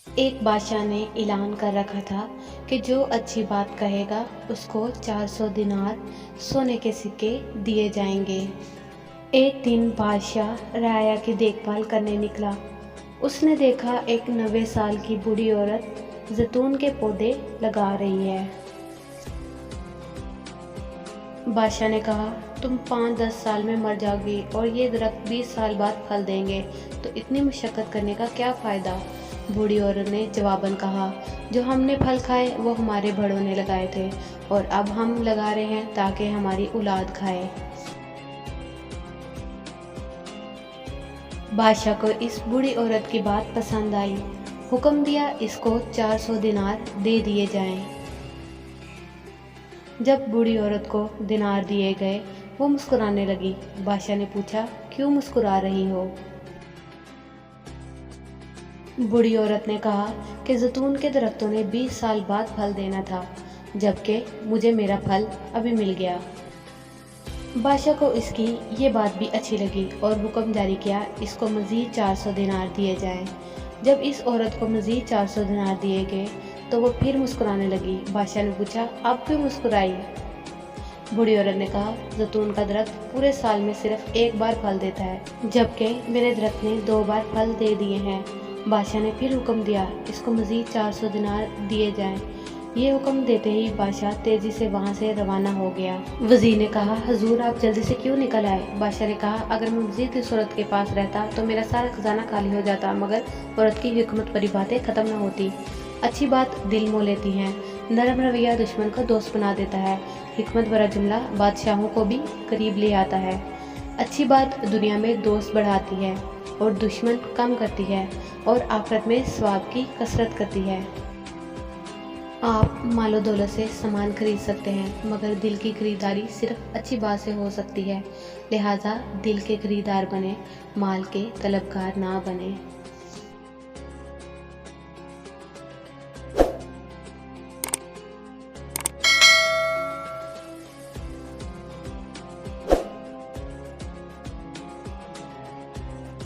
ایک بادشاہ نے اعلان کر رکھا تھا کہ جو اچھی بات کہے گا اس کو 400 دینار سونے کے سکے دیے جائیں گے۔ ایک دن بادشاہ رعایا کی دیکھ بھال کرنے نکلا۔ اس نے دیکھا ایک 90 سال کی بوڑھی عورت زیتون کے پودے لگا رہی ہے۔ بادشاہ نے کہا، تم 5-10 سال میں مر جاؤ گی اور یہ درخت 20 سال بعد پھل دیں گے، تو اتنی مشقت کرنے کا کیا فائدہ؟ بوڑھی عورت نے جواباً کہا، جو ہم نے پھل کھائے وہ ہمارے بڑوں نے لگائے تھے، اور اب ہم لگا رہے ہیں تاکہ ہماری اولاد کھائے۔ بادشاہ کو اس بوڑھی عورت کی بات پسند آئی۔ حکم دیا اس کو 400 دینار دے دیے جائیں۔ جب بوڑھی عورت کو دینار دیے گئے وہ مسکرانے لگی۔ بادشاہ نے پوچھا، کیوں مسکرا رہی ہو؟ بوڑھی عورت نے کہا کہ زیتون کے درختوں نے 20 سال بعد پھل دینا تھا، جبکہ مجھے میرا پھل ابھی مل گیا۔ بادشاہ کو اس کی یہ بات بھی اچھی لگی اور حکم جاری کیا، اس کو مزید 400 دینار دیے جائیں۔ جب اس عورت کو مزید 400 دینار دیے گئے تو وہ پھر مسکرانے لگی۔ بادشاہ نے پوچھا، اب کیوں مسکرائی؟ بوڑھی عورت نے کہا، زیتون کا درخت پورے سال میں صرف ایک بار پھل دیتا ہے، جبکہ میرے درخت نے 2 بار پھل دے دیے ہیں۔ بادشاہ نے پھر حکم دیا، اس کو مزید 400 دینار دیے جائیں۔ یہ حکم دیتے ہی بادشاہ تیزی سے وہاں سے روانہ ہو گیا۔ وزیر نے کہا، حضور آپ جلدی سے کیوں نکل آئے؟ بادشاہ نے کہا، اگر میں مزید اس عورت کے پاس رہتا تو میرا سارا خزانہ خالی ہو جاتا، مگر عورت کی حکمت بھری باتیں ختم نہ ہوتی۔ اچھی بات دل مو لیتی ہیں، نرم رویہ دشمن کو دوست بنا دیتا ہے، حکمت بھرا جملہ بادشاہوں کو بھی قریب لے آتا ہے۔ اچھی بات دنیا میں دوست بڑھاتی ہے اور دشمن کم کرتی ہے، اور آخرت میں ثواب کی کثرت کرتی ہے۔ آپ مال و دولت سے سامان خرید سکتے ہیں، مگر دل کی خریداری صرف اچھی بات سے ہو سکتی ہے، لہٰذا دل کے خریدار بنیں، مال کے طلبگار نہ بنیں۔